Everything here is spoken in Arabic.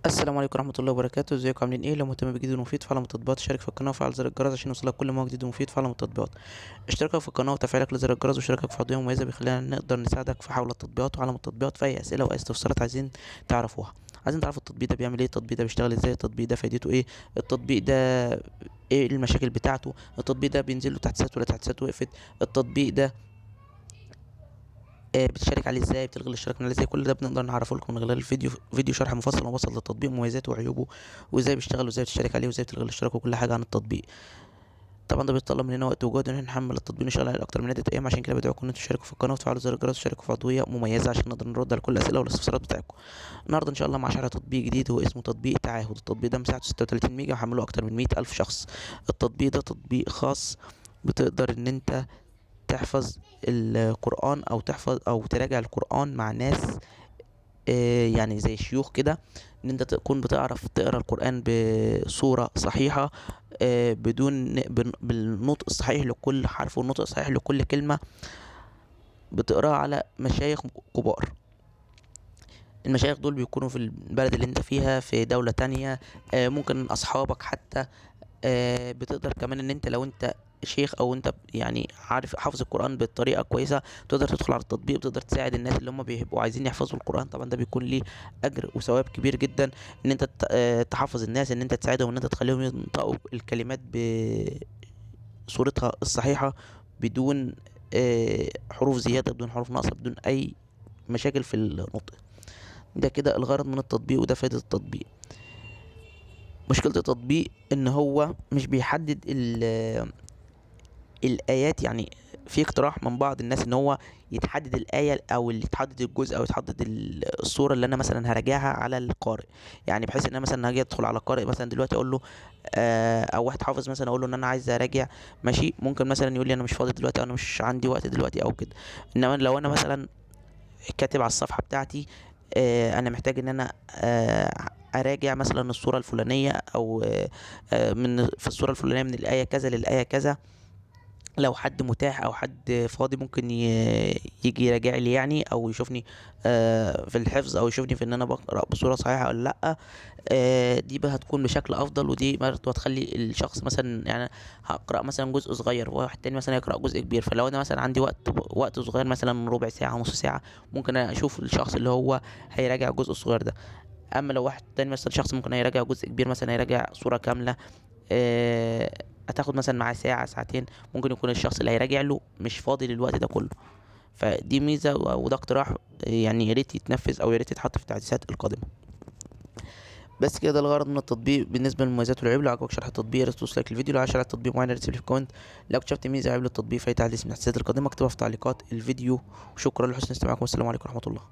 السلام عليكم ورحمة الله وبركاته. ازيكم عاملين ايه؟ لو مهتم بجديد ومفيد فعلا التطبيقات، اشترك في القناة وفعل زر الجرس عشان يوصلك كل ما هو جديد ومفيد. فعلا التطبيقات، اشتراكك في القناة وتفعيلك لزر الجرس واشتراكك في عضوية مميزة بيخلينا نقدر نساعدك في حول التطبيقات وعالم التطبيقات في اي اسئلة واي استفسارات عايزين تعرفوا التطبيق ده بيعمل ايه، التطبيق ده بيشتغل ازاي، التطبيق ده فايدته ايه، التطبيق ده ايه المشاكل بتاعته، التطبيق ده بينزل له تحديثات ولا تحديثات وقفت، التطبيق ده بتشارك عليه ازاي، بتلغي الاشتراك من عليه ازاي. كل ده بنقدر نعرفه لكم من خلال فيديو شرح مفصل ومبسط للتطبيق، مميزاته وعيوبه، وازاي بيشتغل وازاي بتشترك عليه وازاي بتلغي الاشتراك وكل حاجه عن التطبيق. طبعا ده بيتطلب مننا وقت وجهد ان احنا نحمل التطبيق ونشتغل عليه اكتر من عده ايام. عشان كده بدعوكم ان انتوا تشتركوا في القناه وتفعلوا زر الجرس وتشتركوا في عضويه مميزه عشان نقدر نرد على كل الاسئله والاستفسارات بتاعتكم. النهارده ان شاء الله مع شرح تطبيق جديد هو اسمه تطبيق تعاهد. التطبيق ده مساحته 36 ميجا وحمله اكتر من 100,000 شخص. التطبيق ده تطبيق خاص، بتقدر ان انت تحفظ القرآن أو تحفظ أو تراجع القرآن مع ناس يعني زي شيوخ كده. إن أنت تكون بتعرف تقرأ القرآن بصورة صحيحة، بدون بالنطق الصحيح لكل حرف والنطق الصحيح لكل كلمة، بتقراها على مشايخ كبار. المشايخ دول بيكونوا في البلد اللي انت فيها في دولة تانية، ممكن أصحابك حتى. بتقدر كمان ان انت لو انت شيخ او انت يعني عارف حافظ القرآن بطريقة كويسة، تقدر تدخل على التطبيق وتقدر تساعد الناس اللي هم بيبقوا عايزين يحفظوا القرآن. طبعا ده بيكون ليه اجر وثواب كبير جدا، ان انت تحفظ الناس، ان انت تساعدهم، ان انت تخليهم ينطقوا الكلمات بصورتها الصحيحة، بدون حروف زيادة، بدون حروف ناقصة، بدون اي مشاكل في النطق. ده كده الغرض من التطبيق وده فائدة التطبيق. مشكلة التطبيق ان هو مش بيحدد الايات. يعني في اقتراح من بعض الناس ان هو يتحدد الايه او اللي يتحدد الجزء او يتحدد الصوره اللي انا مثلا هراجعها على القارئ. يعني بحيث ان انا مثلا هاجي ادخل على قارئ مثلا دلوقتي اقول له او واحد حافظ مثلا اقول له ان انا عايز اراجع، ماشي، ممكن مثلا يقول لي انا مش فاضي دلوقتي او انا مش عندي وقت دلوقتي او كده. انما لو انا مثلا كاتب على الصفحه بتاعتي انا محتاج ان انا اراجع مثلا الصوره الفلانيه او من في الصوره الفلانيه من الايه كذا للايه كذا، لو حد متاح او حد فاضي ممكن يجي يراجع لي يعني، او يشوفني في الحفظ، او يشوفني في ان انا بقرا بصوره صحيحه ولا لا. دي بقى هتكون بشكل افضل، ودي برضه هتخلي الشخص مثلا يعني هقرا مثلا جزء صغير وواحد تاني مثلا يقرا جزء كبير. فلو انا مثلا عندي وقت صغير مثلا ربع ساعه نص ساعه، ممكن اشوف الشخص اللي هو هيراجع الجزء الصغير ده. اما لو واحد تاني مثلا شخص ممكن هيراجع جزء كبير، مثلا هيراجع صوره كامله، آه، هتاخد مثلا معاه ساعة ساعتين، ممكن يكون الشخص اللي هيراجع له مش فاضي للوقت ده كله. فدي ميزة وده اقتراح يعني يا ريت يتنفذ او يا ريت يتحط في التحديثات القادمة. بس كده ده الغرض من التطبيق بالنسبة للمميزات والعيوب. لو عجبك شرح التطبيق يا ريت تدوس لايك الفيديو. لو عايز شرح التطبيق معين يا ريت تسيب لي في كومنت. لو اكتشفت ميزة عيب للتطبيق في أي تحديث من التحديثات القادمة اكتبها في تعليقات الفيديو. وشكرا لحسن استماعكم، والسلام عليكم ورحمة الله.